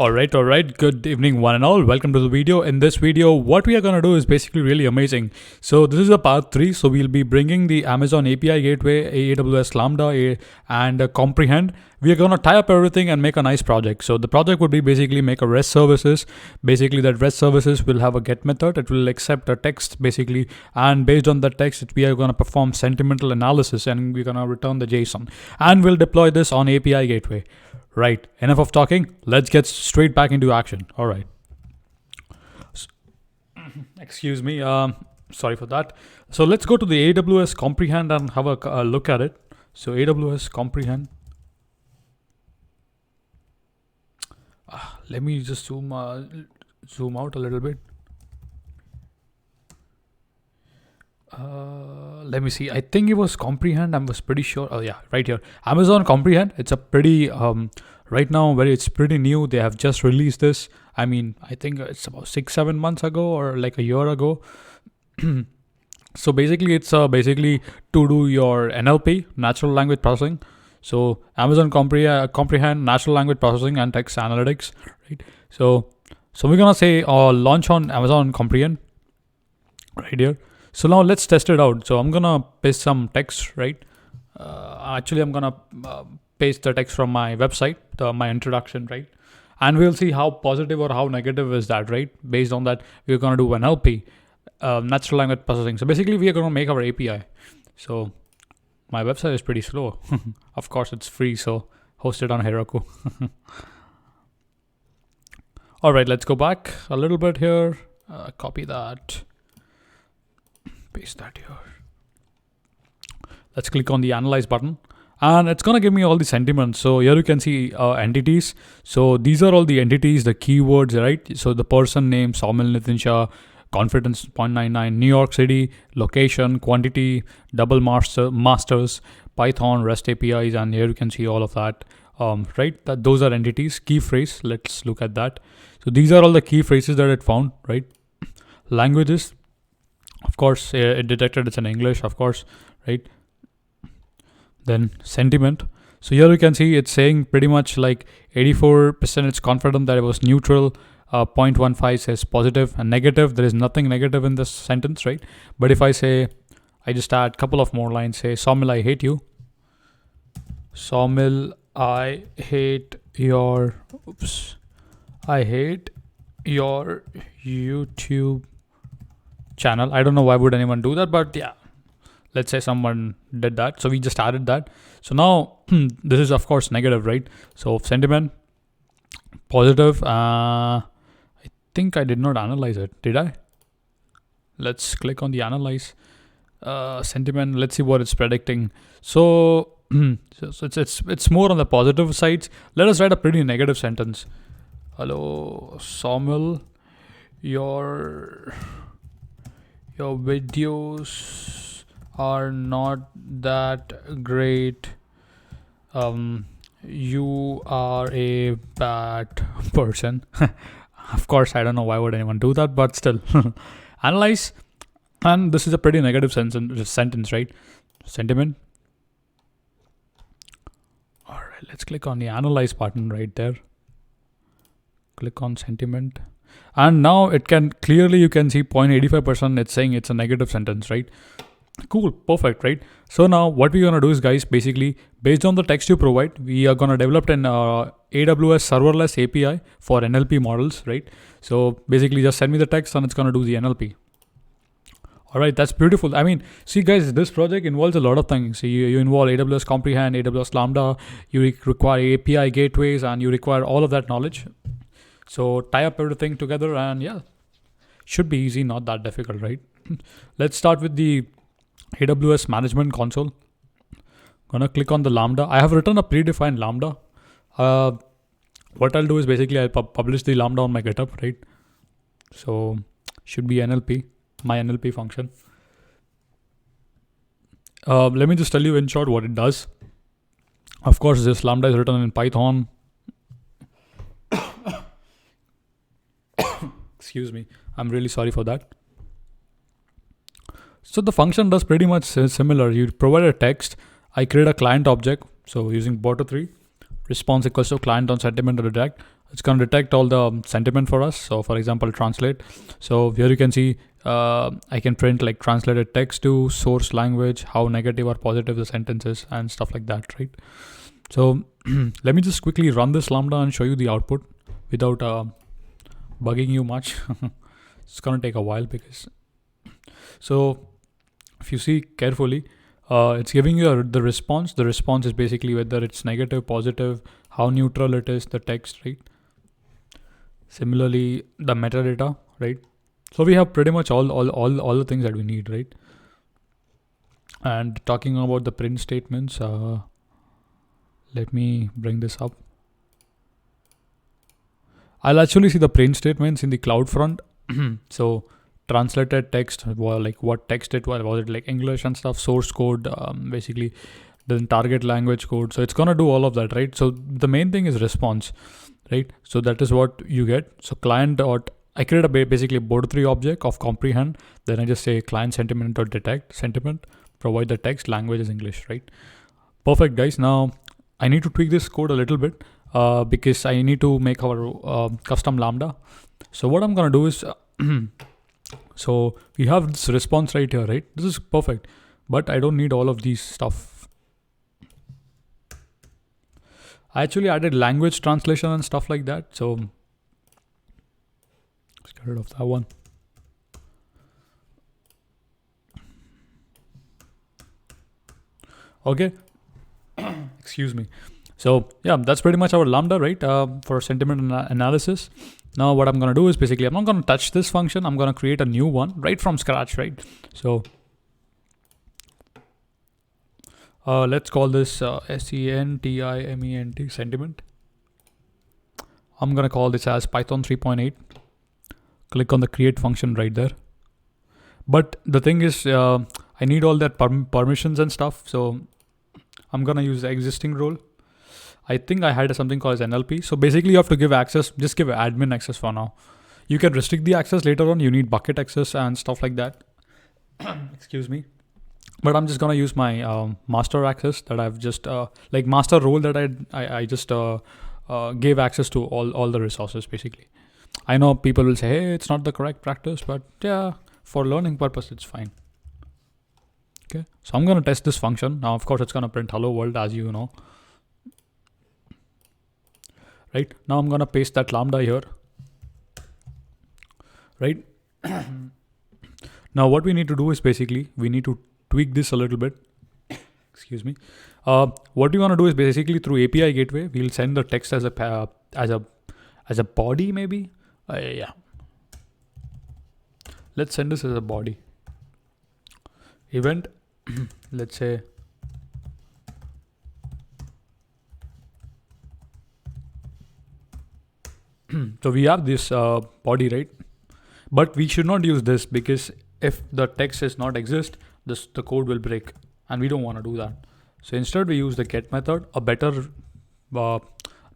All right. Good evening, one and all. Welcome to the video. In this video, what we are going to do is basically really amazing. So this is a part 3. So we'll be bringing the Amazon API Gateway, AWS Lambda, and Comprehend. We are going to tie up everything and make a nice project. So the project would be basically make a REST services. Basically, that REST services will have a GET method. It will accept a text basically. And based on that text, we are going to perform sentimental analysis and we're going to return the JSON. And we'll deploy this on API Gateway. Right, enough of talking. Let's get straight back into action. All right. Excuse me. Sorry for that. So let's go to the AWS Comprehend and have a look at it. So AWS Comprehend. Let me just zoom out a little bit. Let me see. I think it was Comprehend. I was pretty sure. Oh yeah, right here. Amazon Comprehend. It's a pretty right now it's pretty new. They have just released this. I mean, I think it's about 6-7 months ago or like a year ago. So basically, it's basically to do your NLP, natural language processing. So Amazon Comprehend, natural language processing and text analytics. Right. So we're gonna say launch on Amazon Comprehend. Right here. So now let's test it out. So I'm gonna paste some text, right? Actually, I'm gonna paste the text from my website, my introduction, right? And we'll see how positive or how negative is that, right? Based on that, we're gonna do NLP, natural language processing. So basically, we are gonna make our API. So my website is pretty slow. Of course, it's free, so hosted on Heroku. All right, let's go back a little bit here. Copy that. Paste that here. Let's click on the analyze button and it's gonna give me all the sentiments. So here you can see entities. So these are all the entities, the keywords, right? So the person name, Saumil Nitin Shah, confidence 0.99, New York City, location, quantity, double masters, Python, REST APIs, and here you can see all of that. Right? Those are entities. Key phrase. Let's look at that. So these are all the key phrases that it found, right? Languages. Of course, it detected it's in English, of course, right? Then sentiment. So here you can see it's saying pretty much like 84% it's confident that it was neutral. 0.15 says positive and negative. There is nothing negative in this sentence, right? But if I say, I just add a couple of more lines, say, Saumil, I hate you. Saumil, I hate your YouTube channel. I don't know why would anyone do that, but yeah, let's say someone did that. So we just added that. So now this is of course negative, right? So sentiment, positive. I think I did not analyze it. Did I? Let's click on the analyze sentiment. Let's see what it's predicting. So, it's more on the positive sides. Let us write a pretty negative sentence. Hello, Saumil, your videos are not that great. You are a bad person. Of course, I don't know why would anyone do that, but still. Analyze. And this is a pretty negative sentence, right? Sentiment. All right, let's click on the analyze button right there. Click on sentiment. And now it can clearly, you can see 0.85%. It's saying it's a negative sentence, right? Cool, perfect, right? So now what we're gonna do is, guys, basically based on the text you provide, we are gonna develop an AWS serverless API for NLP models, right? So basically just send me the text and it's gonna do the NLP. All right, that's beautiful. I mean, see guys, this project involves a lot of things. So you involve AWS Comprehend, AWS Lambda, you require API gateways, and you require all of that knowledge. So tie up everything together and yeah, should be easy, not that difficult, right? Let's start with the AWS management console. Gonna click on the Lambda. I have written a predefined Lambda. What I'll do is basically I'll publish the Lambda on my GitHub, right? So should be NLP, my NLP function. Let me just tell you in short what it does. Of course, this Lambda is written in Python. Excuse me. I'm really sorry for that. So the function does pretty much similar. You provide a text. I create a client object. So using Boto3, response equals to client on sentiment redirect. It's going to detect all the sentiment for us. So for example, translate. So here you can see I can print like translated text to source language, how negative or positive the sentence is, and stuff like that, right? So let me just quickly run this Lambda and show you the output without bugging you much. It's going to take a while because, so if you see carefully, it's giving you the response. The response is basically whether it's negative, positive, how neutral it is, the text, right? Similarly, the metadata, right? So we have pretty much all the things that we need, right? And talking about the print statements, let me bring this up. I'll actually see the print statements in the CloudFront. So translated text, like what text it was it like English and stuff, source code, basically then target language code. So it's gonna do all of that, right? So the main thing is response, right? So that is what you get. So client dot, I create a basically a Boto3 object of comprehend. Then I just say client sentiment dot detect sentiment, provide the text, language is English, right? Perfect, guys. Now I need to tweak this code a little bit because I need to make our custom Lambda. So what I'm gonna do is, so we have this response right here, right? This is perfect, but I don't need all of these stuff. I actually added language translation and stuff like that. So let's get rid of that one. Okay. Excuse me. So yeah, that's pretty much our Lambda, right? For sentiment analysis. Now what I'm going to do is basically, I'm not going to touch this function. I'm going to create a new one right from scratch, right? So let's call this sentiment, sentiment. I'm going to call this as Python 3.8. Click on the create function right there. But the thing is, I need all that permissions and stuff. So I'm going to use the existing role. I think I had something called as NLP. So basically you have to give access, just give admin access for now. You can restrict the access later on. You need bucket access and stuff like that. Excuse me. But I'm just going to use my master access that I've just, like master role that I just gave access to all the resources basically. I know people will say, hey, it's not the correct practice, but yeah, for learning purpose, it's fine. Okay. So I'm going to test this function. Now, of course, it's going to print hello world, as you know. Right now I'm going to paste that Lambda here, right? Now what we need to do is basically we need to tweak this a little bit. Excuse me. What we want to do is basically through API gateway we'll send the text as a body, maybe. Yeah, let's send this as a body event. Let's say so we have this body, right? But we should not use this because if the text does not exist, the code will break, and we don't want to do that. So instead we use the get method, a better,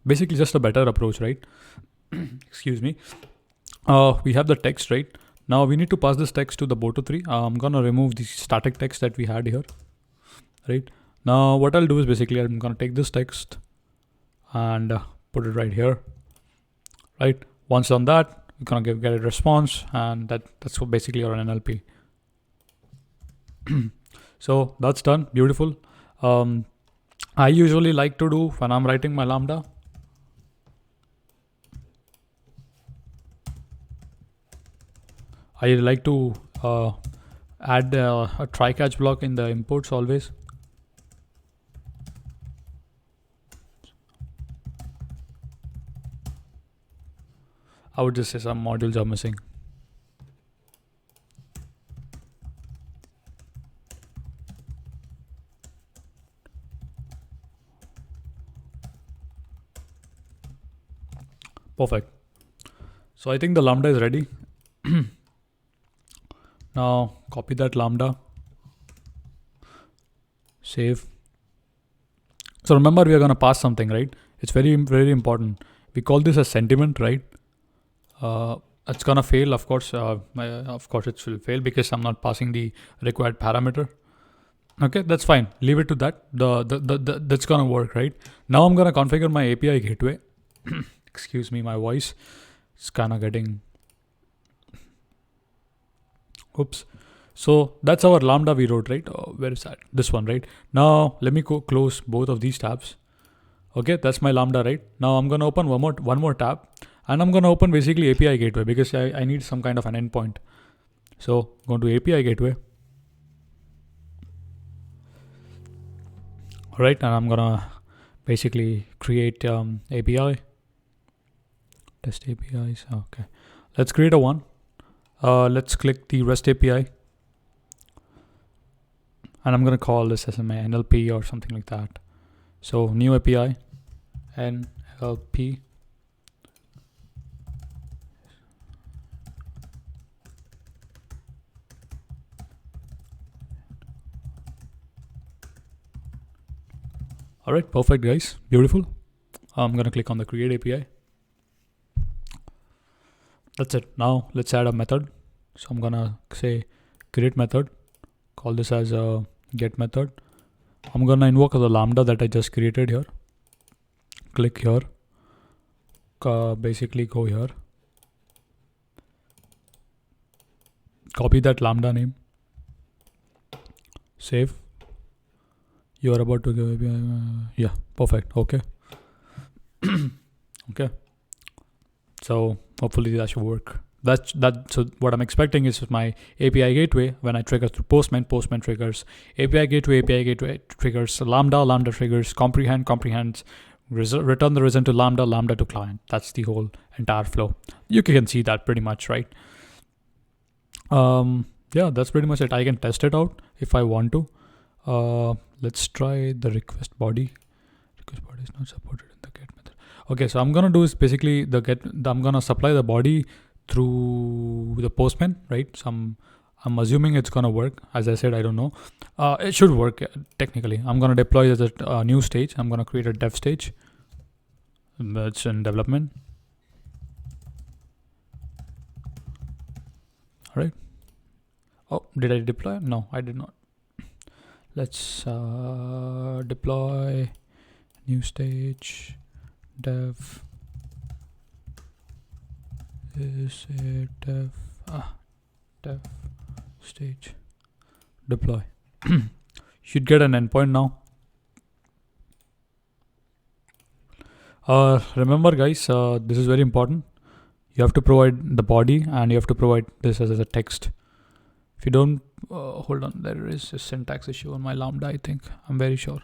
basically just a better approach, right? Excuse me. We have the text, right? Now we need to pass this text to the Boto3. I'm gonna remove the static text that we had here, right? Now what I'll do is basically I'm gonna take this text and put it right here. Right. Once done that, we're gonna get a response, and that's what basically our NLP. So that's done. Beautiful. I usually like to do when I'm writing my Lambda. I like to add a try catch block in the inputs always. I would just say some modules are missing. Perfect. So I think the Lambda is ready. Now copy that Lambda. Save. So remember we are going to pass something, right? It's very, very important. We call this a sentiment, right? It's gonna fail, of course. Of course, it will fail because I'm not passing the required parameter. Okay, that's fine. Leave it to that. That's gonna work, right? Now I'm gonna configure my API gateway. excuse me, my voice is kind of getting, oops. So that's our Lambda we wrote, right? Where is that? This one, right? Now let me go close both of these tabs. Okay, that's my Lambda, right? Now I'm gonna open one more tab, and I'm gonna open basically API gateway because I need some kind of an endpoint. So go to API gateway. All right, and I'm gonna basically create API, test APIs. Okay, let's create a one. Let's click the REST API, and I'm gonna call this as my NLP or something like that. So new API, NLP. All right, perfect, guys. Beautiful. I'm gonna click on the create API. That's it. Now let's add a method. So I'm gonna say create method. Call this as a get method. I'm gonna invoke the Lambda that I just created here. Click here. Basically go here. Copy that Lambda name. Save. You are about to go. Yeah, perfect. Okay. Okay. So hopefully that should work. So what I'm expecting is my API gateway, when I trigger through Postman triggers, API gateway triggers Lambda triggers comprehends, return the result to Lambda to client. That's the whole entire flow. You can see that pretty much, right? Yeah, that's pretty much it. I can test it out if I want to. Let's try the request body. Request body is not supported in the get method. Okay, so I'm gonna do is basically I'm gonna supply the body through the Postman, right? So I'm assuming it's gonna work. As I said, I don't know. It should work technically. I'm gonna deploy as a new stage. I'm gonna create a dev stage. That's in development. All right. Oh, did I deploy? No, I did not. Let's deploy new stage dev. Is it dev stage deploy? Should get an endpoint now. Remember, guys, this is very important. You have to provide the body and you have to provide this as a text. If you don't, hold on, there is a syntax issue on my Lambda, I think. I'm very sure.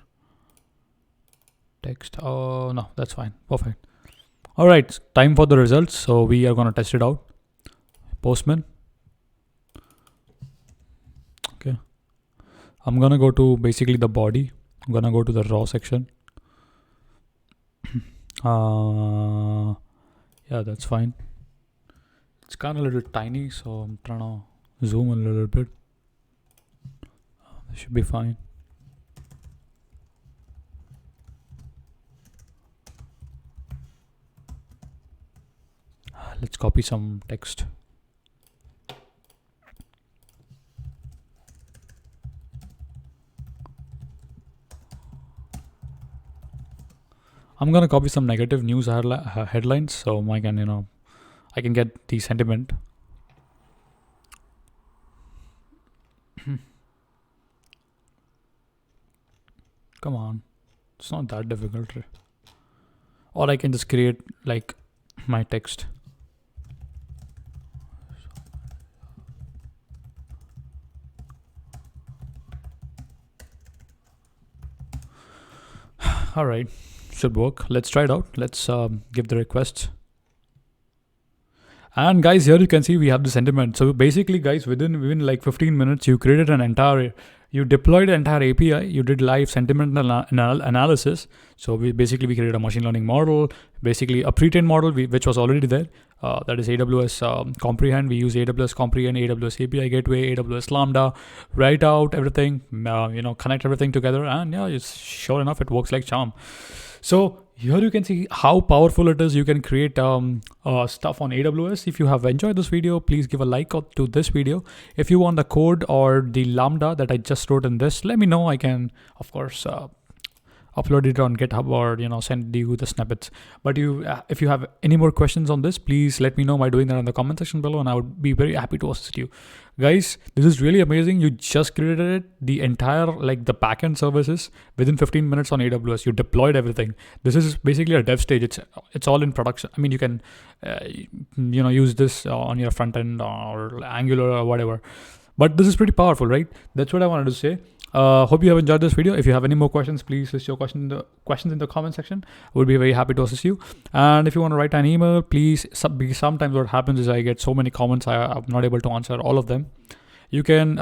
Text. Oh, no, that's fine. Perfect. All right, time for the results. So we are going to test it out. Postman. Okay. I'm going to go to basically the body. I'm going to go to the raw section. Yeah, that's fine. It's kind of a little tiny, so I'm trying to zoom a little bit. This should be fine. Let's copy some text. I'm gonna copy some negative news headlines, so I can, I can get the sentiment. Come on, it's not that difficult. Or I can just create like my text. All right, should work. Let's try it out. Let's give the requests. And guys, here you can see we have the sentiment. So basically, guys, within like 15 minutes, you created you deployed an entire API. You did live sentiment analysis. So we created a machine learning model, basically a pre-trained model which was already there. That is AWS Comprehend. We use AWS Comprehend, AWS API Gateway, AWS Lambda, write out everything, connect everything together, and yeah, it's sure enough, it works like charm. So here you can see how powerful it is. You can create stuff on AWS. If you have enjoyed this video, please give a like to this video. If you want the code or the Lambda that I just wrote in this, let me know. I can, of course, upload it on GitHub or send you the snippets. But if you have any more questions on this, please let me know by doing that in the comment section below, and I would be very happy to assist you. Guys, this is really amazing. You just created it, the entire the backend services within 15 minutes on AWS. You deployed everything. This is basically a dev stage. It's all in production. I mean, you can use this on your front end or Angular or whatever. But this is pretty powerful, right? That's what I wanted to say. Hope you have enjoyed this video. If you have any more questions, please list your questions in the comment section. I would be very happy to assist you. And if you want to write an email, please, because sometimes what happens is I get so many comments, I'm not able to answer all of them. You can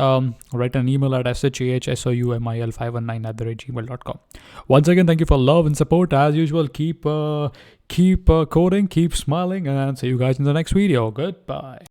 write an email at shahsoumil519@gmail.com. Once again, thank you for love and support. As usual, keep coding, keep smiling, and see you guys in the next video. Goodbye.